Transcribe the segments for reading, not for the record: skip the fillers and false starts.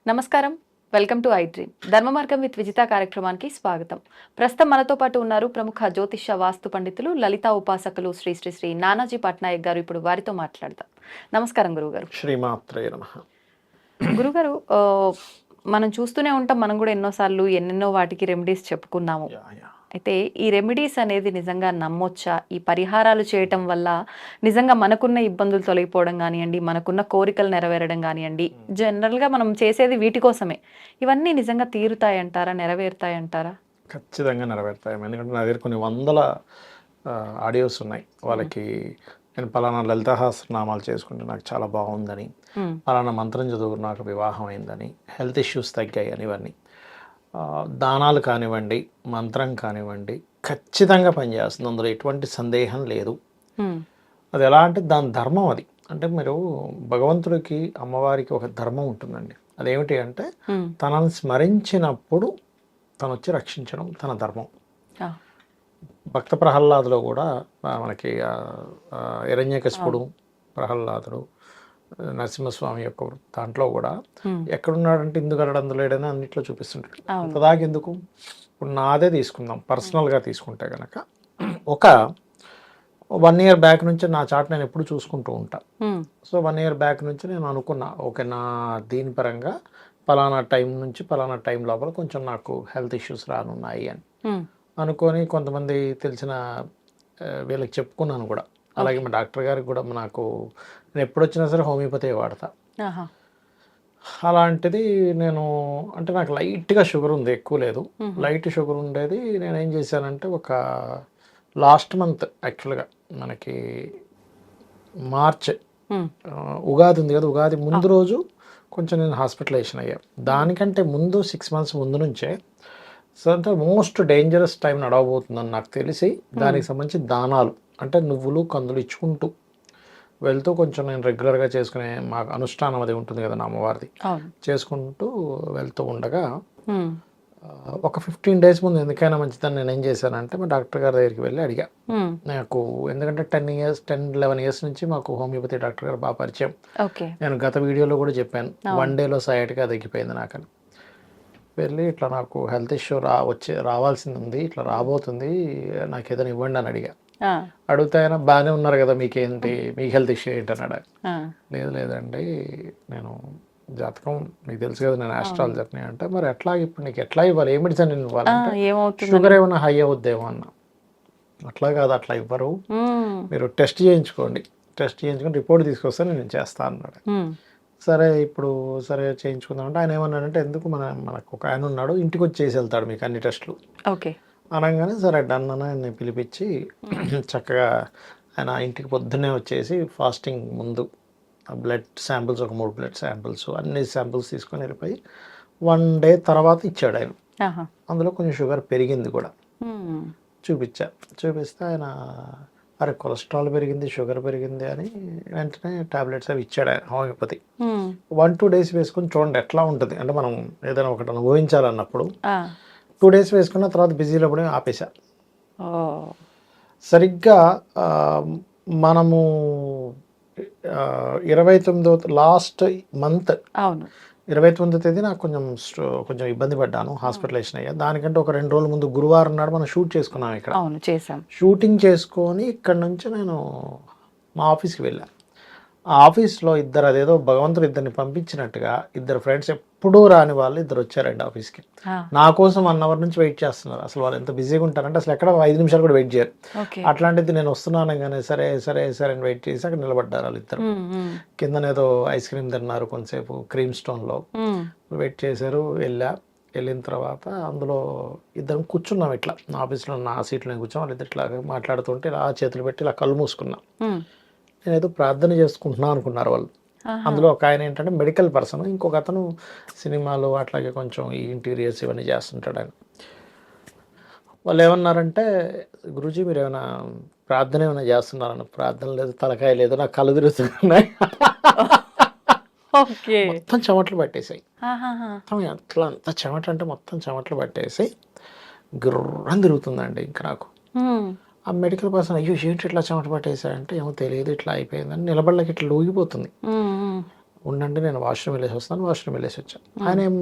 నమస్కారం. Welcome to I dream. ధర్మ మార్గం విత్ విజిత కార్యక్రమానికి స్వాగతం. ప్రస్తుతం మనతో పాటు ఉన్నారు ప్రముఖ జ్యోతిష్య వాస్తు పండితులు, లలితా ఉపాసకులు శ్రీ శ్రీ శ్రీ నానాజీ పట్నాయక్ గారు. ఇప్పుడు వారితో మాట్లాడదాం. నమస్కారం గురుగారు. శ్రీమాత్రే నమః. గురుగారు, మనం చూస్తూనే ఉంటాం. మనం కూడా ఎన్నోసార్లు ఎన్నెన్నో వాటికి రెమెడీస్ చెప్పుకున్నాము. అయితే ఈ రెమెడీస్ అనేది నిజంగా నమ్మొచ్చా? ఈ పరిహారాలు చేయటం వల్ల నిజంగా మనకున్న ఇబ్బందులు తొలగిపోవడం కానివ్వండి, మనకున్న కోరికలు నెరవేరడం కానివ్వండి, జనరల్గా మనం చేసేది వీటి కోసమే. ఇవన్నీ నిజంగా తీరుతాయంటారా, నెరవేరుతాయంటారా? ఖచ్చితంగా నెరవేరుతాయి. ఎందుకంటే నా దగ్గర కొన్ని వందల ఆడియోస్ ఉన్నాయి. వాళ్ళకి నేను పలానా లలితా సహస్రనామాలు చేసుకుంటే నాకు చాలా బాగుందని, పలానా మంత్రం చదువు నాకు వివాహం అయిందని, హెల్త్ ఇష్యూస్ తగ్గాయి అని, ఇవన్నీ దానాలు కానివ్వండి, మంత్రం కానివ్వండి, ఖచ్చితంగా పనిచేస్తుంది. అందులో ఎటువంటి సందేహం లేదు. అది ఎలా అంటే దాని ధర్మం అది. అంటే మీరు భగవంతుడికి, అమ్మవారికి ఒక ధర్మం ఉంటుందండి. అదేమిటి అంటే తనని స్మరించినప్పుడు తను వచ్చి రక్షించడం తన ధర్మం. భక్త ప్రహ్లాదులో కూడా మనకి హిరణ్యకశిపుడు, ప్రహ్లాదుడు, నరసింహస్వామి యొక్క దాంట్లో కూడా ఎక్కడున్నాడంటే ఇందుగలడు అందులేడని అన్నిట్లో చూపిస్తుంటాడు. అంతదాకా ఎందుకు? ఇప్పుడు నాదే తీసుకుందాం, పర్సనల్గా తీసుకుంటే కనుక ఒక 1 year బ్యాక్ నుంచి నా చాట్ నేను ఎప్పుడు చూసుకుంటూ ఉంటా. సో 1 year బ్యాక్ నుంచి నేను అనుకున్నా, ఓకే నా దీని పరంగా పలానా టైం నుంచి పలానా టైం లోపల కొంచెం నాకు హెల్త్ ఇష్యూస్ రానున్నాయి అని అనుకొని కొంతమంది తెలిసిన వీళ్ళకి చెప్పుకున్నాను కూడా. అలాగే మా డాక్టర్ గారికి కూడా, నాకు నేను ఎప్పుడు వచ్చినా సరే హోమియోపతి వాడతా. అలాంటిది నేను అంటే నాకు లైట్గా షుగర్ ఉంది, ఎక్కువ లేదు, లైట్ షుగర్ ఉండేది. నేను ఏం చేశానంటే ఒక లాస్ట్ మంత్ యాక్చువల్గా మనకి మార్చ్ ఉగాది ఉంది కదా, ఉగాది ముందు రోజు కొంచెం నేను హాస్పిటలైజేషన్ అయ్యా. దానికంటే ముందు 6 months ముందు నుంచే అంటే మోస్ట్ డేంజరస్ టైం నడవబోతుందని నాకు తెలిసి దానికి సంబంధించి దానాలు అంటే నువ్వులు కందులు ఇచ్చుకుంటూ వెళ్తూ కొంచెం నేను రెగ్యులర్గా చేసుకునే మాకు అనుష్ఠానం అది ఉంటుంది కదా నా అమ్మవారిది, చేసుకుంటూ వెళ్తూ ఉండగా ఒక 15 days ముందు ఎందుకైనా మంచిదని నేను ఏం చేశానంటే మా డాక్టర్ గారి దగ్గరికి వెళ్ళి అడిగా. నాకు ఎందుకంటే 10-11 years నుంచి మాకు హోమియోపతి డాక్టర్ గారు బాగా పరిచయం. నేను గత వీడియోలో కూడా చెప్పాను, 1 dayలో సయాటిగా తగ్గిపోయింది నాకని. వెళ్ళి ఇట్లా నాకు హెల్త్ ఇష్యూ రావాల్సింది ఉంది, ఇట్లా రాబోతుంది, నాకు ఏదైనా ఇవ్వండి అని అడిగా. అడిగితే ఆయన బాగానే ఉన్నారు కదా, మీకేంటి, మీకు హెల్త్ ఇష్యూ ఏంటి అని అడిగా. లేదండి నేను జాతకం మీకు తెలుసు కదా, నేను ఆస్ట్రాలజర్ని. అంటే మరి ఎట్లా ఇప్పుడు నీకు ఎట్లా ఇవ్వాలి, ఏ మెడిసిన్ ఇవ్వాలంటే షుగర్ ఏమైనా హై అవుద్దేమో అన్న. అట్లా కాదు, అట్లా ఇవ్వరు, మీరు టెస్ట్ చేయించుకోండి, టెస్ట్ చేయించుకొని రిపోర్ట్ తీసుకొస్తే నేను చేస్తాను అన్నాడు. సరే ఇప్పుడు సరే చేయించుకుందామంటే ఆయన ఏమన్నాడంటే, ఎందుకు మనకు ఒక ఆయన ఉన్నాడు, ఇంటికి వచ్చి చేసి వెళ్తాడు మీకు అన్ని టెస్టులు అనగానే సరే డన్ అని ఆయన పిలిపించి చక్కగా ఆయన ఇంటికి పొద్దున్నే వచ్చేసి ఫాస్టింగ్ ముందు బ్లడ్ శాంపిల్స్ ఒక 3 blood samples అన్ని శాంపిల్స్ తీసుకొని వెళ్ళిపోయి 1 day తర్వాత ఇచ్చాడు ఆయన. అందులో కొంచెం షుగర్ పెరిగింది కూడా. చూపిస్తే ఆయన అరే కొలెస్ట్రాల్ పెరిగింది, షుగర్ పెరిగింది అని వెంటనే టాబ్లెట్స్ అవి ఇచ్చాడు ఆయన హోమియోపతి. 1-2 days వేసుకొని చూడండి ఎట్లా ఉంటుంది. అంటే మనం ఏదైనా ఒకటి అనుభవించాలన్నప్పుడు 2 days వేసుకున్న తర్వాత బిజీలో పడి ఆపేశా. సరిగ్గా మనము 29వ లాస్ట్ మంత్ 29వ తేదీ నాకు కొంచెం ఇబ్బంది పడ్డాను, హాస్పిటలైజేషన్ అయ్యా. దానికంటే ఒక 2 రోజుల ముందు గురువారం నాడు మనం షూట్ చేసుకున్నాం ఇక్కడ. షూటింగ్ చేసుకొని ఇక్కడ నుంచి నేను మా ఆఫీస్కి వెళ్ళాను. ఆ ఆఫీస్లో అదేదో భగవంతుడు ఇద్దరిని పంపించినట్టుగా 2 friends ఎప్పుడూ రాని వాళ్ళు 2 వచ్చారండి ఆఫీస్కి. నా కోసం 1 hour నుంచి వెయిట్ చేస్తున్నారు. అసలు వాళ్ళు ఎంత బిజీగా ఉంటారంటే అసలు ఎక్కడ 5 నిమిషాలు కూడా వెయిట్ చేయరు. అట్లాంటిది నేను వస్తున్నాను కానీ సరే సరే సరే అని వెయిట్ చేసి అక్కడ నిలబడ్డారు వాళ్ళు 2. కిందనేదో ఐస్ క్రీమ్ తిన్నారు కొంతసేపు క్రీమ్ స్టోన్లో, వెయిట్ చేశారు. వెళ్ళిన తర్వాత అందులో 2 కూర్చున్నాం ఇట్లా ఆఫీస్లో, నా సీట్లో కూర్చొని వాళ్ళు 2 ఇట్లా మాట్లాడుతుంటే ఇలా చేతులు పెట్టి ఇలా కళ్ళు మూసుకున్నాం. నేను ఏదో ప్రార్థన చేసుకుంటున్నాను అనుకున్నారు వాళ్ళు. అందులో ఒక ఆయన ఏంటంటే మెడికల్ పర్సన్, ఇంకొక అతను సినిమాలు అట్లాగే కొంచెం ఈ ఇంటీరియర్స్ ఇవన్నీ చేస్తుంటాడు ఆయన. వాళ్ళు ఏమన్నారంటే, గురూజీ మీరు ఏమైనా ప్రార్థన ఏమైనా చేస్తున్నారన్న. ప్రార్థన లేదు, తలకాయ లేదు, నాకు కళ్ళు తిరుగుతున్నాయి, మొత్తం చెమటలు పట్టేసాయి. అట్లా అంత చెమట అంటే మొత్తం చెమటలు పట్టేసి గుర్రం తిరుగుతుందండి ఇంకా నాకు. ఆ మెడికల్ పర్సన్ అయ్యో ఏంటి ఇట్లా చెమట పట్టేసాడంటే, ఏమో తెలియదు ఇట్లా అయిపోయిందని నిలబడలేక ఇట్లా ఊగిపోతుంది. ఉండండి నేను వాష్రూమ్ వెళ్ళేసి వస్తాను, వాష్రూమ్ వెళ్ళేసి వచ్చాను. ఆయన ఏం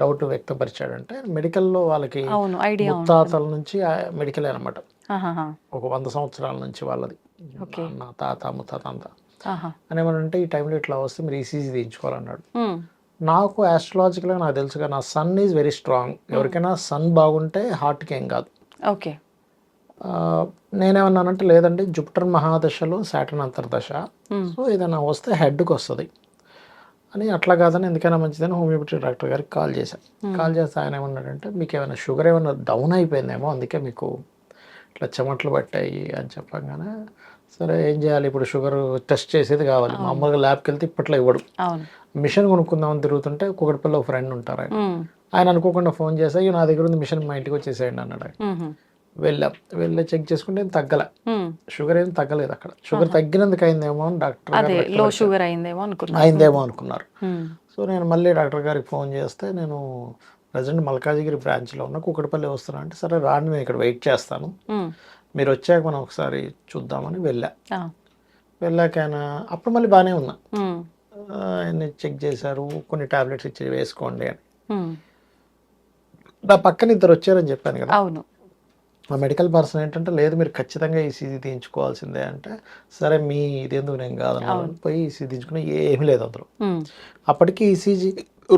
డౌట్ వ్యక్తపరిచాడంటే మెడికల్లో వాళ్ళకి అవును, ఐడియా ముత్తాతల నుంచి మెడికల్ అనమాట, ఆహాహా. ఒక 100 సంవత్సరాల నుంచి వాళ్ళది, ఓకే. నా తాత ముత్తాత అంతా. ఆహా. అని ఏమనంటే ఈ టైంలో ఇట్లా వస్తే మీరు ఈసీజీ తీయించుకోవాలన్నాడు. ఉమ్. నాకు ఆస్ట్రాలజికల్గా నాకు తెలుసుగా నా సన్ ఈజ్ వెరీ స్ట్రాంగ్. ఎవరికైనా సన్ బాగుంటే హార్ట్కి ఏం కాదు. ఓకే. ఆ, నేనేమన్నానంటే లేదండి జూపిటర్ మహాదశలో సాటర్న్ అంతర్దశ, ఉమ్. సో ఏదైనా వస్తే హెడ్కి వస్తుంది అని, అట్లా కాదని ఎందుకైనా మంచిదని హోమియోపతి డాక్టర్ గారికి కాల్ చేశాను. కాల్ చేస్తే ఆయన ఏమన్నాడంటే మీకు ఏమైనా షుగర్ ఏమైనా డౌన్ అయిపోయిందేమో అందుకే మీకు ఇట్లా చెమటలు పట్టాయి అని చెప్పగానే, సరే ఏం చేయాలి ఇప్పుడు, షుగర్ టెస్ట్ చేసేది కావాలి. మామూలుగా ల్యాబ్కి వెళ్తే ఇప్పట్లో ఇవ్వడు. అవును. మిషన్ కొనుక్కుందామని తిరుగుతుంటే కుకటిపల్లి ఒక ఫ్రెండ్ ఉంటారు, ఉమ్. ఆయన అనుకోకుండా ఫోన్ చేసి నా దగ్గర ఉంది మిషన్, మా ఇంటికి వచ్చేసేయండి అన్నాడు ఆయన. ఉహు. వెళ్ళి చెక్ చేసుకుంటే ఏం తగ్గలే, ఉమ్. షుగర్ ఏం తగ్గలేదు. అక్కడ షుగర్ తగ్గినందుకు అయిందేమో అని డాక్టర్ అదే లో షుగర్ అయిందేమో అనుకున్నారు. ఉమ్. సో నేను మళ్ళీ డాక్టర్ గారికి ఫోన్ చేస్తే, నేను ప్రజెంట్ మల్కాజిగిరి బ్రాంచ్లో ఉన్న, కుకటిపల్లి వస్తున్నా అంటే, సరే రాండి నేను ఇక్కడ వెయిట్ చేస్తాను, ఉమ్. మీరు వచ్చాక మనం ఒకసారి చూద్దామని ఆ. వెళ్ళాక ఆయన అప్పుడు మళ్ళీ బాగానే ఉన్నా, ఉమ్. ఆయన్ని చెక్ చేశారు, కొన్ని టాబ్లెట్స్ ఇచ్చి వేసుకోండి అని. ఉమ్. నా పక్కన ఇద్దరు వచ్చారని చెప్పాను కదా, అవును. మా మెడికల్ పర్సన్ ఏంటంటే లేదు మీరు ఖచ్చితంగా ఈసీజీ తీయించుకోవాల్సిందే అంటే, సరే మీ ఇదేందుకు నేను కాదన్నాను, పోయి ఈసీజీ తీయించుకుని ఏమీ లేదు అందులో. ఉమ్. అప్పటికి ఈసీజీ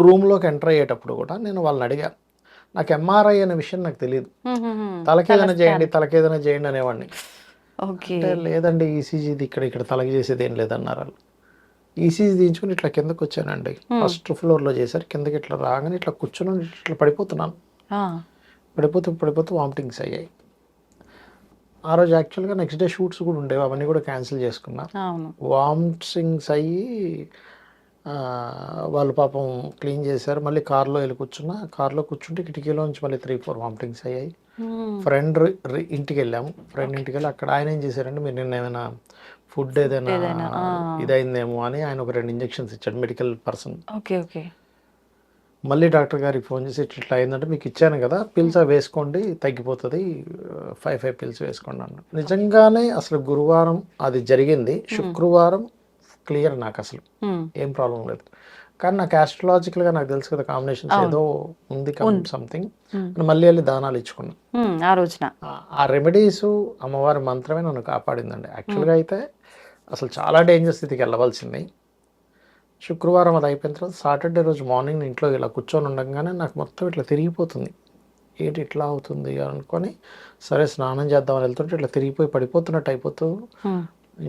రూమ్లోకి ఎంటర్ అయ్యేటప్పుడు కూడా నేను వాళ్ళని అడిగా, నాకు ఎంఆర్ఐ అనే విషయం నాకు తెలియదు, తలకేదైనా చేయండి అనేవాడిని. ఓకే. అంటే లేదండి ఈసీజీది ఇక్కడ తలకి చేసేది ఏం లేదన్నారు వాళ్ళు. ఈసీజీ తీయించుకుని ఇట్లా కిందకు వచ్చానండి, ఫస్ట్ ఫ్లోర్లో చేశారు, కిందకి ఇట్లా రాగానే ఇట్లా కూర్చొని ఇట్లా పడిపోతున్నాను, ఆ. పడిపోతూ వామిటింగ్స్ అయ్యాయి. ఆ రోజు యాక్చువల్గా నెక్స్ట్ డే షూట్స్ కూడా ఉండేవి, అవన్నీ కూడా క్యాన్సిల్ చేసుకున్నా. అవును. వామిటింగ్స్ అయ్యి వాళ్ళు పాపం క్లీన్ చేశారు. మళ్ళీ కార్లో వెళ్ళి కూర్చున్నా, కార్లో కూర్చుంటే కిటికీలో నుంచి మళ్ళీ 3-4 వామిటింగ్స్ అయ్యాయి. ఫ్రెండ్ ఇంటికి వెళ్ళాము, ఫ్రెండ్ ఇంటికి వెళ్ళి అక్కడ ఆయన ఏం చేశారంటే, మీరు నిన్న ఏమైనా ఫుడ్ ఏదైనా ఇదైందేమో అని ఆయన ఒక 2 ఇంజెక్షన్స్ ఇచ్చాడు మెడికల్ పర్సన్. ఓకే. ఓకే. మళ్ళీ డాక్టర్ గారికి ఫోన్ చేసి ఇట్లా అయిందంటే, మీకు ఇచ్చాను కదా పిల్స్ అవి వేసుకోండి తగ్గిపోతుంది, 5 పిల్స్ వేసుకోండి అన్నాడు. నిజంగానే అసలు గురువారం అది జరిగింది, శుక్రవారం క్లియర్, నాకు అసలు ఏం ప్రాబ్లం లేదు. కానీ నాకు ఆస్ట్రాలజికల్గా నాకు తెలుసు కదా కాంబినేషన్స్ ఏదో ఉంది సంథింగ్, మళ్ళీ వెళ్ళి దానాలు ఇచ్చుకున్నాను ఆ రోజున. ఆ రెమెడీస్ అమ్మవారి మంత్రమే నన్ను కాపాడిందండి. యాక్చువల్గా అయితే అసలు చాలా డేంజర్ స్థితికి వెళ్ళవలసింది. శుక్రవారం అది అయిపోయిన తర్వాత సాటర్డే రోజు మార్నింగ్ ఇంట్లో ఇలా కూర్చొని ఉండగానే నాకు మొత్తం ఇట్లా తిరిగిపోతుంది, ఏంటి ఇట్లా అవుతుంది అనుకొని, సరే స్నానం చేద్దామని వెళ్తుంటే ఇట్లా తిరిగిపోయి పడిపోతున్నట్టు అయిపోతూ,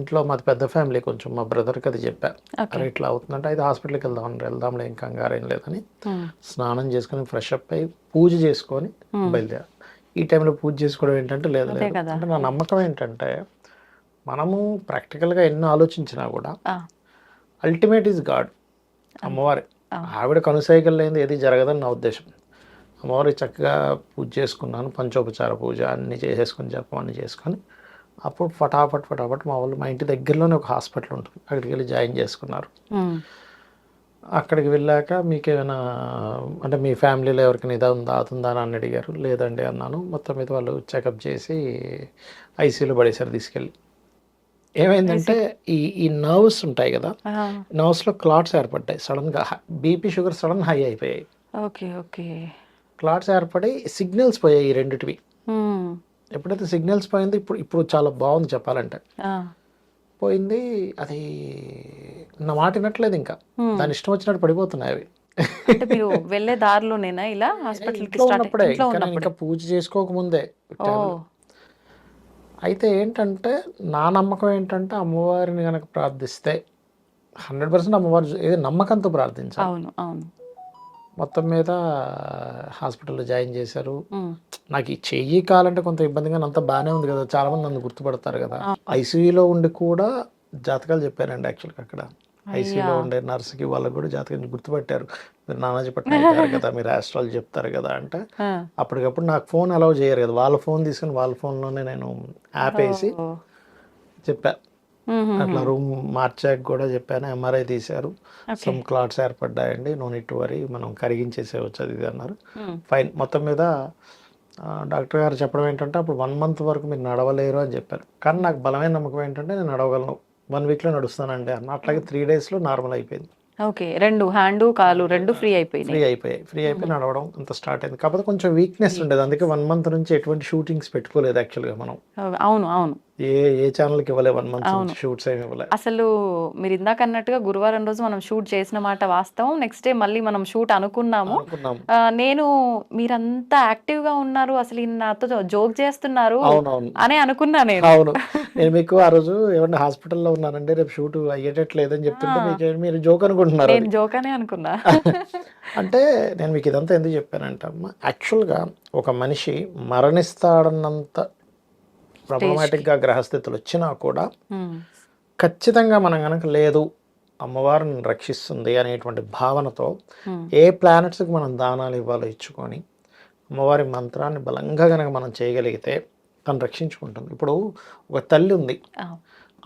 ఇంట్లో మాది పెద్ద ఫ్యామిలీ కొంచెం, మా బ్రదర్కి అది చెప్పా, అరే ఇట్లా అవుతుందంటే అయితే హాస్పిటల్కి వెళ్దాంలే ఇంకా కంగారేం లేదని స్నానం చేసుకొని ఫ్రెష్ అప్ అయ్యి పూజ చేసుకొని బయలుదేరా. ఈ టైంలో పూజ చేసుకోవడం ఏంటంటే లేదు అంటే నా నమ్మకం ఏంటంటే, మనము ప్రాక్టికల్గా ఎన్నో ఆలోచించినా కూడా అల్టిమేట్ ఈజ్ గాడ్, అమ్మవారి. ఆవిడ కనుసైకల్ లేనిది ఏది జరగదని నా ఉద్దేశం. అమ్మవారికి చక్కగా పూజ చేసుకున్నాను, పంచోపచార పూజ అన్నీ చేసేసుకొని జపం అన్నీ చేసుకొని, అప్పుడు ఫటాఫట్ మా వాళ్ళు, మా ఇంటి దగ్గరలోనే ఒక హాస్పిటల్ ఉంటుంది, అక్కడికి వెళ్ళి జాయిన్ చేసుకున్నారు. అక్కడికి వెళ్ళాక మీకేమైనా అంటే మీ ఫ్యామిలీలో ఎవరికైనా ఇది ఉందా అవుతుందా అని అడిగారు. లేదండి అన్నాను. మొత్తం మీద వాళ్ళు చెకప్ చేసి ఐసీయూలో పడేసారు తీసుకెళ్ళి. ఏమైందంటే ఈ నర్వ్స్ ఉంటాయి కదా, నర్వ్స్లో క్లాట్స్ ఏర్పడ్డాయి సడన్గా, బీపీ షుగర్ సడన్ హై అయిపోయాయి. ఓకే. ఓకే. క్లాట్స్ ఏర్పడి సిగ్నల్స్ పోయాయి ఈ రెండిటివి. ఎప్పుడైతే సిగ్నల్స్ పోయింది, ఇప్పుడు చాలా బాగుంది చెప్పాలంటే, పోయింది అది, నా మాట వినట్లేదు ఇంకా, దాని ఇష్టం వచ్చినట్టు పడిపోతున్నాయి అవి. అంటే మీరు వెళ్ళే దారిలోనేనా ఇలా హాస్పిటల్కి ఉన్నప్పుడే, ఇంకా పూజ చేసుకోకముందే. అయితే ఏంటంటే నా నమ్మకం ఏంటంటే, అమ్మవారిని కనుక ప్రార్థిస్తే 100% అమ్మవారు ఏదో నమ్మకంతో ప్రార్థించాలి. అవును. అవును. మొత్తం మీద హాస్పిటల్లో జాయిన్ చేశారు. నాకు ఈ చెయ్యి కాలంటే కొంత ఇబ్బందిగా, అంత బాగానే ఉంది కదా, చాలా మంది నన్ను గుర్తుపడతారు కదా. ఐసీయూలో ఉండి కూడా జాతకాలు చెప్పారండి యాక్చువల్గా. అక్కడ ఐసీయూలో ఉండే నర్సుకి వాళ్ళకి కూడా జాతకం గుర్తుపట్టారు. మీరు నానాజీ పట్నాయక్ గారు కదా, మీరు ఆస్ట్రాలజీ చెప్తారు కదా అంటే, అప్పటికప్పుడు నాకు ఫోన్ అలౌ చేయరు కదా, వాళ్ళ ఫోన్ తీసుకుని వాళ్ళ ఫోన్లోనే నేను యాప్ వేసి చెప్పా. అట్లా రూమ్ మార్చాక కూడా చెప్పాను, ఎంఆర్ఐ తీశారు, సమ్ క్లాట్స్ ఏర్పడ్డాయండి, నో నీడ్ టు వరీ, మనం కరిగించేసేవచ్చు అది ఇది అన్నారు. ఫైన్. మొత్తం మీద డాక్టర్ గారు చెప్పడం ఏంటంటే, అప్పుడు 1 month వరకు మీరు నడవలేరు అని చెప్పారు. కానీ నాకు బలమైన నమ్మకం ఏంటంటే, నేను నడవగలను, 1 weekలో నడుస్తానండి అన్న. అట్లాగే 3 daysలో నార్మల్ అయిపోయింది. ఓకే. 2 హ్యాండు, కాలు 2 ఫ్రీ అయిపోయినాయి. ఫ్రీ అయిపోయి నడవడం అంత స్టార్ట్ అయింది. కాకపోతే కొంచెం వీక్‌నెస్ ఉండేది. అందుకే 1 మంత్ నుంచి ఎటువంటి షూటింగ్స్ పెట్టుకోలేదు యాక్చువల్‌గా మనం. అవును. అవును. ఏ ఛానెల్‌కి ఇవ్వలే 1 మంత్ అవును. నుంచి షూట్స్ ఏమి ఇవ్వలే. అసలు మీరు ఇందాక అన్నట్టుగా గురువారం రోజు మనం షూట్ చేసిన మాట వాస్తవం. నెక్స్ట్ డే మళ్ళీ మనం షూట్ అనుకున్నాము. అనుకున్నాము. నేను మీరంతా యాక్టివ్‌గా ఉన్నారు. అసలు ఈయన నాతో జోక్ చేస్తున్నారు అవునవును. అనే అనుకున్నా నేను. అవును. నేను మీకు ఆ రోజు ఏవండీ హాస్పిటల్‌లో ఉన్నానండి. రేపు షూట్ అయ్యేటట్లేదని చెప్తుంటే మీరు జోక్ అనుకుంటున్నారు నేను అది. జోక్ అనే అనుకున్నా. అంటే నేను మీకు ఇదంతా ఎందుకు చెప్పానంటే అమ్మ, యాక్చువల్‌గా ఒక మనిషి మరణిస్తాడన్నంత ప్రాబ్లమాటిక్‌గా గ్రహస్థితులు వచ్చినా కూడా హ్మ్. ఖచ్చితంగా మనం గనక లేదు అమ్మవారిని రక్షిస్తుంది అనేటువంటి భావనతో హ్మ్. ఏ ప్లానెట్స్కి మనం దానాలు ఇవ్వాలో ఇచ్చుకొని అమ్మవారి మంత్రాన్ని బలంగా గనక మనం చేయగలిగితే తను రక్షించుకుంటుంది. ఇప్పుడు ఒక తల్లి ఉంది.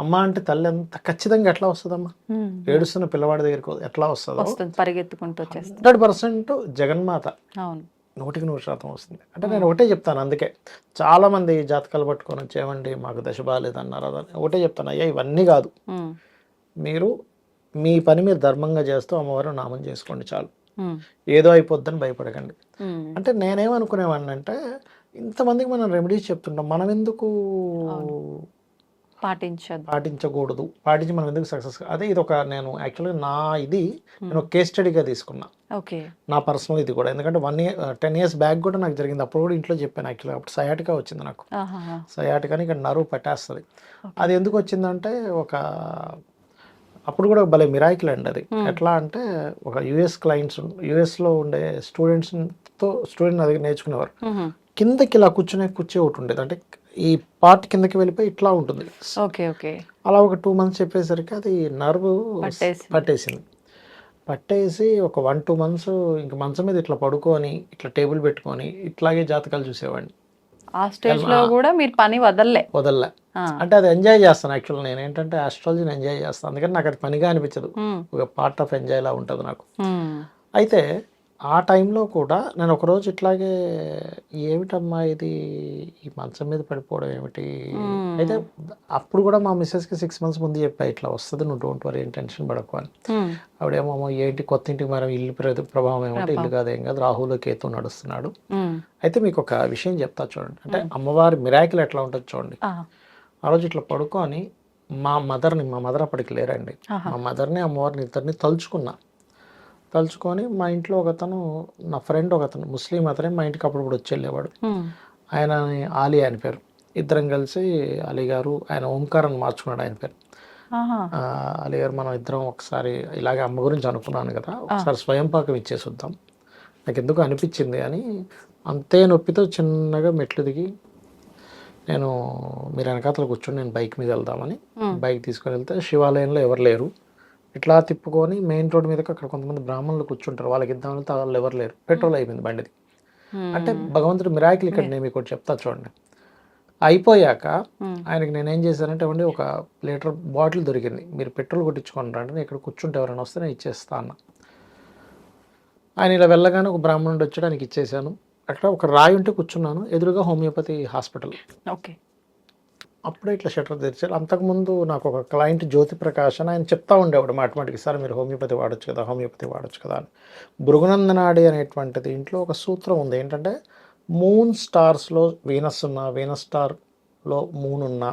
అమ్మ అంటే తల్లి అంత ఖచ్చితంగా ఎట్లా వస్తుందమ్మా? ఏడుస్తున్న పిల్లవాడి దగ్గరికి ఎట్లా వస్తుందో వస్తుంది పరిగెత్తుకుంటూ వచ్చేస్తుంది. 100% జగన్మాత అవును. 100% వస్తుంది. అంటే నేను ఒకటే చెప్తాను. అందుకే చాలామంది జాతకాలు పట్టుకొని వచ్చేవండి మాకు దశ బాగాలేదన్నారు. అదని ఒకటే చెప్తాను, అయ్యా ఇవన్నీ కాదు. మీరు మీ పని మీరు ధర్మంగా చేస్తూ అమ్మవారు నామం చేసుకోండి చాలు. ఏదో అయిపోద్దని భయపడకండి. అంటే నేనేమనుకునేవాడిని అంటే ఇంతమందికి మనం రెమెడీస్ చెప్తుంటాం, మనం ఎందుకు పాటించకూడదు, పాటించి మనం ఎందుకు సక్సెస్. అదే ఇది ఒక నేను యాక్చువల్గా నేను ఒక కేస్ స్టడీగా తీసుకున్నా. ఓకే. నా పర్సనల్ ఇది కూడా, ఎందుకంటే 10 years బ్యాక్ కూడా నాకు జరిగింది. అప్పుడు కూడా ఇంట్లో చెప్పాను యాక్చువల్గా. అప్పుడు సయాటికా వచ్చింది నాకు. సయాటికాని ఇక్కడ నరువు పట్టేస్తుంది. అది ఎందుకు వచ్చిందంటే అప్పుడు కూడా భలే మిరాకిల్ అండి అది. ఎట్లా అంటే ఒక యుఎస్లో ఉండే స్టూడెంట్ నా దగ్గర నేర్చుకునేవారు. కిందకి ఇలా కుర్చీ ఒకటి ఉండేది. అంటే ఈ పార్ట్ కిందకి వెళ్ళిపోయి ఇట్లా ఉంటుంది. అలా ఒక 2 months చెప్పేసరికి అది నర్వ్ పట్టేసి ఒక 1-2 months ఇంక మంచం మీద ఇట్లా పడుకొని ఇట్లా టేబుల్ పెట్టుకొని ఇట్లాగే జాతకాలు చూసేవాడిని. ఆ స్టేజ్లో కూడా మీరు పని వదల్లే. అంటే అది ఎంజాయ్ చేస్తాను యాక్చువల్గా. నేను ఏంటంటే ఆస్ట్రాలజీని ఎంజాయ్ చేస్తాను. అందుకని నాకు అది పనిగా అనిపించదు. ఒక పార్ట్ ఆఫ్ ఎంజాయ్ లా ఉంటుంది నాకు. అయితే ఆ టైంలో కూడా నేను ఒకరోజు ఇట్లాగే ఏమిటమ్మా ఇది, ఈ మంచం మీద పడిపోవడం ఏమిటి. అయితే అప్పుడు కూడా మా మిస్సెస్కి 6 months ముందు చెప్పా, ఇట్లా వస్తుంది, నువ్వు డోంట్ వరీ, ఏం టెన్షన్ పడకు అని. ఆవిడేమో ఏంటి కొత్త ఇంటికి మనం ఇల్లు ప్రభావం ఏమంటే, ఇల్లు కాదు ఏం కాదు, రాహులో కేతు నడుస్తున్నాడు. అయితే మీకు ఒక విషయం చెప్తా చూడండి. అంటే అమ్మవారి మిరాకిల్ ఎట్లా ఉంటుంది చూడండి. ఆ రోజు ఇట్లా పడుకొని మా మదర్ అప్పటికి లేరండి. మా మదర్ని అమ్మవారిని ఇద్దరిని తలుచుకొని మా ఇంట్లో ఒకతను, నా ఫ్రెండ్ ఒకతను ముస్లిం అతనే మా ఇంటికి అప్పుడప్పుడు వచ్చి వెళ్ళేవాడు. ఆయన ఆలీ అని పేరు. ఇద్దరం కలిసి అలీ గారు, ఆయన ఓంకారాన్ని మార్చుకున్నాడు ఆయన పేరు. అలీ గారు మనం ఇద్దరం ఒకసారి ఇలాగే అమ్మ గురించి అనుకున్నాను కదా, ఒకసారి స్వయం పాకం ఇచ్చేసి వద్దాం, నాకు ఎందుకు అనిపించింది అని అంతే నొప్పితో చిన్నగా మెట్లు దిగి మీరు వెనకాతలు కూర్చొని నేను బైక్ మీద వెళ్దామని బైక్ తీసుకొని వెళ్తే శివాలయంలో ఎవరు లేరు. ఇట్లా తిప్పుకొని మెయిన్ రోడ్ మీదకి అక్కడ కొంతమంది బ్రాహ్మణులు కూర్చుంటారు, వాళ్ళకి ఇద్దామని వెళ్తే వాళ్ళు ఎవరు లేరు, పెట్రోల్ అయిపోయింది బండిది. అంటే భగవంతుడు మిరాకిల్ ఇక్కడ నేను మీకు చెప్తా చూడండి. అయిపోయాక ఆయనకి నేనేం చేశానంటే, ఇవ్వండి ఒక లీటర్ బాటిల్ దొరికింది, మీరు పెట్రోల్ కొట్టించుకోండి అంటే ఇక్కడ కూర్చుంటే ఎవరైనా వస్తే నేను ఇచ్చేస్తా అన్న. ఆయన ఇలా వెళ్ళగానే ఒక బ్రాహ్మణుడు వచ్చి ఆయనకి ఇచ్చేసాను. అక్కడ ఒక రాయి ఉంటే కూర్చున్నాను, ఎదురుగా హోమియోపతి హాస్పిటల్. అప్పుడే ఇట్లా షట్టర్ తెరిచారు. అంతకుముందు నాకు ఒక క్లయింట్ జ్యోతి ప్రకాష్ అని, ఆయన చెప్తా ఉండేవాడు మాటమాటికి, సార్ మీరు హోమియోపతి వాడచ్చు కదా అని. భృగునందనాడి అనేటువంటిది ఇంట్లో ఒక సూత్రం ఉంది. ఏంటంటే మూన్ స్టార్స్లో వీనస్ ఉన్నా, వీనస్ స్టార్లో మూన్ ఉన్నా,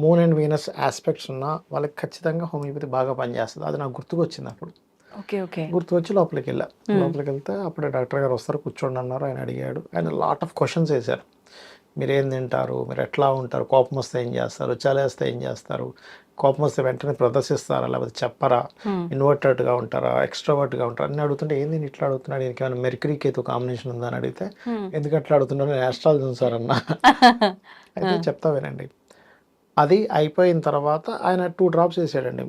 మూన్ అండ్ వీనస్ ఆస్పెక్ట్స్ ఉన్నా వాళ్ళకి ఖచ్చితంగా హోమియోపతి బాగా పనిచేస్తుంది. అది నాకు గుర్తుకొచ్చింది అప్పుడు. గుర్తుకొచ్చి లోపలికి వెళ్తే అప్పుడే డాక్టర్ గారు వస్తారు, కూర్చోండి అన్నారు. ఆయన అడిగాడు, ఆయన లాట్ ఆఫ్ క్వశ్చన్స్ వేశారు. మీరు ఏం తింటారు, మీరు ఎట్లా ఉంటారు, కోపం వస్తే ఏం చేస్తారు, చలేస్తే ఏం చేస్తారు, కోపం వస్తే వెంటనే ప్రదర్శిస్తారా లేకపోతే చెప్పరా, ఇన్వర్టెడ్గా ఉంటారా ఎక్స్ట్రావర్ట్గా ఉంటారా అన్నీ అడుగుతుంటే, ఏంది ఇట్లా అడుగుతున్నాడు, దీనికి ఏమైనా మెర్క్యూరీ కేతు కాంబినేషన్ ఉందా అని అడిగితే, ఎందుకు అట్లా అడుగుతున్నాడు, నేను ఆస్ట్రాలజీ సార్ అన్న. అయితే చెప్తా వినండి. అది అయిపోయిన తర్వాత ఆయన 2 drops వేసాడండి.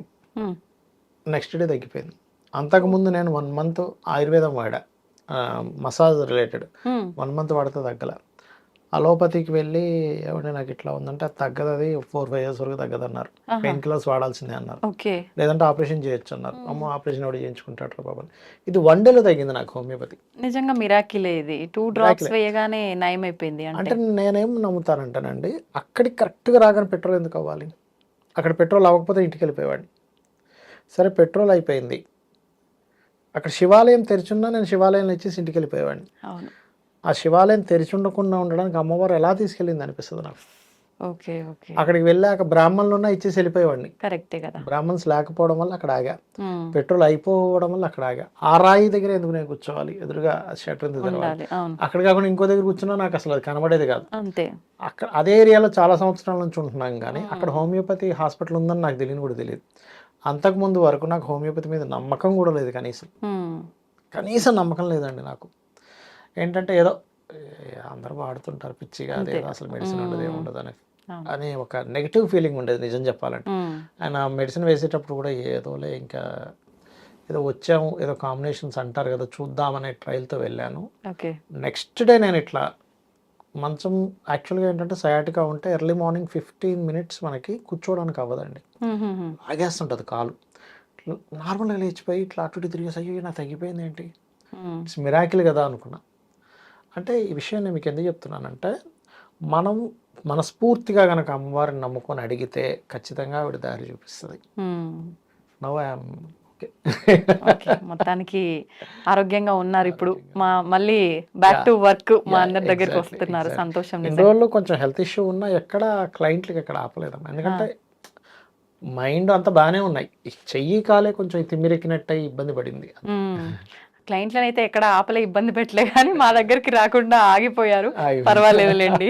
నెక్స్ట్ డే తగ్గిపోయింది. అంతకుముందు నేను 1 month ఆయుర్వేదం వాడా, మసాజ్ రిలేటెడ్. 1 month వాడితే తగ్గల. అలోపతికి వెళ్ళి ఏమంటే నాకు ఇట్లా ఉందంటే అది తగ్గదు, అది 4-5 years వరకు తగ్గదన్నారు. పెయిన్ కిల్లర్స్ వాడాల్సిందే అన్నారు, లేదంటే ఆపరేషన్ చేయొచ్చు అన్నారు. అమ్మో ఆపరేషన్ ఎవడు చేయించుకుంటాడు బాబా. ఇది 1 day తగ్గింది నాకు హోమియోపతి. నిజంగా మిరాకిలే ఇది. 2 drops వేయగానే నయం అయిపోయింది. అంటే నేనేం నమ్ముతానంటేనండి, అక్కడికి కరెక్ట్గా రాగానే పెట్రోల్ ఎందుకు అవ్వాలి, అక్కడ పెట్రోల్ అవ్వకపోతే ఇంటికి వెళ్ళిపోయేవాడిని. సరే పెట్రోల్ అయిపోయింది, అక్కడ శివాలయం తెరిచున్నా నేను శివాలయంలో ఇచ్చేసి ఇంటికి వెళ్ళిపోయేవాడిని. అవును. ఆ శివాలయం తెరిచి ఉండకుండా ఉండడానికి అమ్మవారు ఎలా తీసుకెళ్ళింది అనిపిస్తుంది నాకు. ఓకే. ఓకే. అక్కడికి వెళ్ళాక బ్రాహ్మణులు ఉన్నా ఇచ్చేసి వెళ్ళిపోయేవాడిని. కరెక్టే కదా. బ్రాహ్మణ్స్ లేకపోవడం వల్ల అక్కడ ఆగా, ఉమ్, పెట్రోల్ అయిపోవడం వల్ల అక్కడ ఆగా. ఆ రాయి దగ్గర ఎందుకు నేను కూర్చోవాలి, ఎదురుగా షట్టర్ ఎందుకు తెరవాలి, ఉండాలి. అవును. అక్కడ కాకుండా ఇంకో దగ్గర కూర్చున్నా నాకు అసలు అది కనబడేది కాదు. అంతే. అక్కడ అదే ఏరియాలో చాలా సంవత్సరాల నుంచి ఉంటున్నాం కానీ అక్కడ హోమియోపతి హాస్పిటల్ ఉందని నాకు తెలియని కూడా తెలియదు. అంతకుముందు వరకు నాకు హోమియోపతి మీద నమ్మకం కూడా లేదు, ఉమ్, కనీసం నమ్మకం లేదండి నాకు. ఏంటంటే ఏదో అందరూ వాడుతుంటారు పిచ్చిగా, అదేదో అసలు మెడిసిన్ ఉండదు ఏముండదు అనే ఒక నెగిటివ్ ఫీలింగ్ ఉండేది నిజం చెప్పాలంటే. ఉమ్, ఆయన మెడిసిన్ వేసేటప్పుడు కూడా ఏదోలే ఇంకా ఏదో వచ్చాము, ఏదో కాంబినేషన్స్ అంటారు కదా చూద్దామనే ట్రయల్తో వెళ్ళాను. ఓకే. నెక్స్ట్ డే నేను ఇట్లా మంచం యాక్చువల్గా ఏంటంటే సయాటికా ఉంటే ఎర్లీ మార్నింగ్ 15 minutes మనకి కూర్చోవడానికి అవ్వదండి, ఉమ్, ఉమ్, ఉమ్, ఆగేస్తుంటుంది కాలు. నార్మల్గా లేచిపోయి ఇట్లా అటు ఇటు తిరిగేసి అయ్యో నాకు తగ్గిపోయింది ఏంటి, ఉమ్, ఇట్స్ మిరాకిల్ కదా అనుకున్నా. అంటే ఈ విషయం నేను మీకు ఎందుకు చెప్తున్నానంటే, మనం మనస్ఫూర్తిగా కనుక అమ్మవారిని నమ్ముకొని అడిగితే ఖచ్చితంగా ఆవిడ దారి చూపిస్తుంది. Um. Now I'm okay. Okay. మొత్తానికి ఆరోగ్యంగా ఉన్నారు ఇప్పుడు. మళ్ళీ బ్యాక్ టు వర్క్ మా అందరి దగ్గరికి వస్తున్నారు. సంతోషం. ఇన్ని నిజంగా. రోజులు కొంచెం హెల్త్ ఇష్యూ ఉన్నా ఎక్కడ క్లయింట్లకి ఎక్కడ ఆపలేదమ్మా, ఎందుకంటే మైండ్ అంతా బాగానే ఉన్నాయి, ఈ చెయ్యి కాలే కొంచెం తిమ్మిరెక్కినట్టు ఇబ్బంది పడింది. క్లయింట్లను అయితే ఎక్కడ ఆపలే, ఇబ్బంది పెట్టలే, కానీ మా దగ్గరికి రాకుండా ఆగిపోయారు. ఆగిపోయారు. పర్వాలేదులేండి.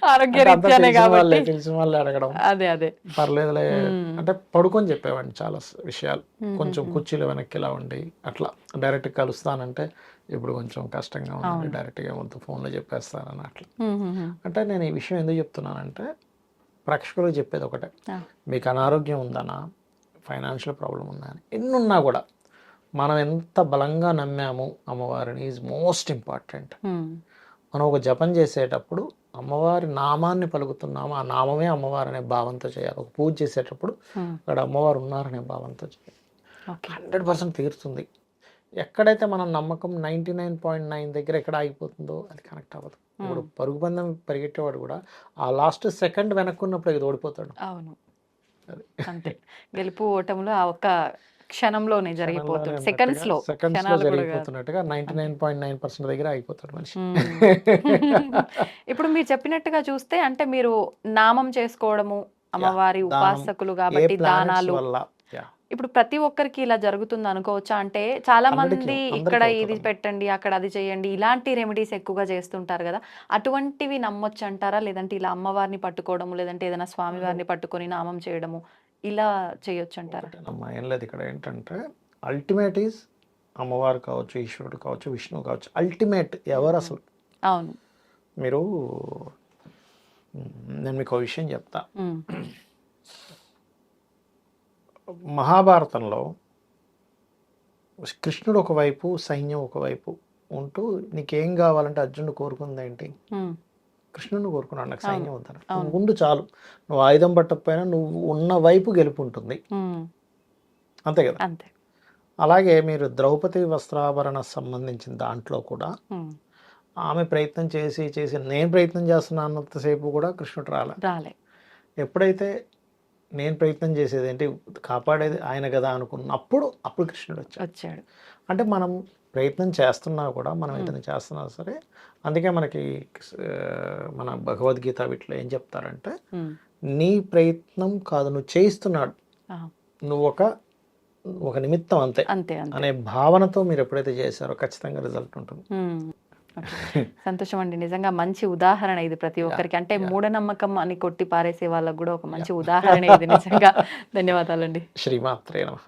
ఆరోగ్య అంటే అంతా రీత్యానే తెలిసిన వాళ్ళే, కాబట్టి. తెలిసిన వాళ్ళే అడగడం, అదే అదే. పర్లేదులే అంటే పడుకొని చెప్పేవాడిని చాలా విషయాలు. కొంచెం కుర్చీలు వెనక్కి ఇలా ఉండి అట్లా డైరెక్ట్ కలుస్తానంటే ఇప్పుడు కొంచెం కష్టంగా ఉంది, డైరెక్ట్గా మొత్తం ఫోన్లో చెప్పేస్తానని అట్లా. అంటే నేను ఈ విషయం ఎందుకు చెప్తున్నానంటే, ప్రేక్షకులకు చెప్పేది ఒకటే, మీకు అనారోగ్యం ఉందనా, ఫైనాన్షియల్ ప్రాబ్లం ఉందా అని ఎన్నున్నా కూడా మనం ఎంత బలంగా నమ్మాము అమ్మవారిని ఈజ్ మోస్ట్ ఇంపార్టెంట్. మనం ఒక జపం చేసేటప్పుడు అమ్మవారి నామాన్ని పలుకుతున్నాము, ఆ నామమే అమ్మవారు అనే భావంతో చేయాలి. ఒక పూజ చేసేటప్పుడు అక్కడ అమ్మవారు ఉన్నారనే భావంతో చేయాలి. 100% తీరుతుంది. ఎక్కడైతే మనం నమ్మకం 99.9 దగ్గర ఎక్కడ ఆగిపోతుందో అది కనెక్ట్ అవ్వదు. ఇప్పుడు పరుగు పందెం పరిగెట్టేవాడు కూడా ఆ లాస్ట్ సెకండ్ వెనక్కున్నప్పుడు ఇది ఓడిపోతాడు. అవును, అంతే. గెలుపు ఓటములు ఆ ఒక్క క్షణంలోనే జరిగిపోతుంది, సెకండ్స్ లో జరిగిపోతున్నట్టుగా 99.9% దగ్గర ఆగిపోతాడు మనిషి. ఇప్పుడు మీరు చెప్పినట్టుగా చూస్తే అంటే మీరు నామం చేసుకోవడము, అమ్మవారి ఉపాసకులు కాబట్టి దానాలు, ఇప్పుడు ప్రతి ఒక్కరికి ఇలా జరుగుతుంది అనుకోవచ్చా? అంటే చాలా మంది ఇక్కడ ఇది పెట్టండి, అక్కడ అది చేయండి, ఇలాంటి రెమెడీస్ ఎక్కువగా చేస్తుంటారు కదా, అటువంటివి నమ్మొచ్చు అంటారా? లేదంటే ఇలా అమ్మవారిని పట్టుకోవడము, లేదంటే ఏదైనా స్వామి వారిని పట్టుకొని నామం చేయడము, ఇలా చేయొచ్చు అంటారా? ఏం లేదు, ఇక్కడ ఏంటంటే అల్టిమేట్ ఈజ్ అమ్మవారు కావచ్చు, ఈశ్వరుడు కావచ్చు, విష్ణువు కావచ్చు, అల్టిమేట్ ఎవరు అసలు. అవును. మీరు నేను మీకు ఒక విషయం చెప్తా. మహాభారతంలో కృష్ణుడు ఒకవైపు, సైన్యం ఒకవైపు ఉంటూ నీకేం కావాలంటే అర్జునుడు కోరుకుంది ఏంటి? కృష్ణుడిని కోరుకున్నాడు, నాకు సైన్యం వద్దాను, నువ్వు ఉండు చాలు, నువ్వు ఆయుధం పట్టకపోయినా నువ్వు ఉన్న వైపు గెలుపు ఉంటుంది, అంతే కదా. అంతే. అలాగే మీరు ద్రౌపది వస్త్రాభరణ సంబంధించిన దాంట్లో కూడా ఆమె ప్రయత్నం చేసి చేసి నేను ప్రయత్నం చేస్తున్నంతసేపు కూడా కృష్ణుడు రాలే. ఎప్పుడైతే నేను ప్రయత్నం చేసేది ఏంటి, కాపాడేది ఆయన కదా అనుకున్నప్పుడు అప్పుడు కృష్ణుడు వచ్చాడు. అంటే మనం ప్రయత్నం చేస్తున్నా కూడా, మనం ఏదైనా చేస్తున్నా సరే, అందుకే మనకి మన భగవద్గీత వీటిలో ఏం చెప్తారంటే, నీ ప్రయత్నం కాదు నువ్వు చేయిస్తున్నాడు, నువ్వు ఒక నిమిత్తం అంతే అనే భావనతో మీరు ఎప్పుడైతే చేశారో ఖచ్చితంగా రిజల్ట్ ఉంటుంది. సంతోషం అండి, నిజంగా మంచి ఉదాహరణ ఇది ప్రతి ఒక్కరికి. అంటే మూఢనమ్మకం అని కొట్టి పారేసే వాళ్ళకు కూడా ఒక మంచి ఉదాహరణ ఇది నిజంగా. ధన్యవాదాలండి. శ్రీమాత్రే నమః.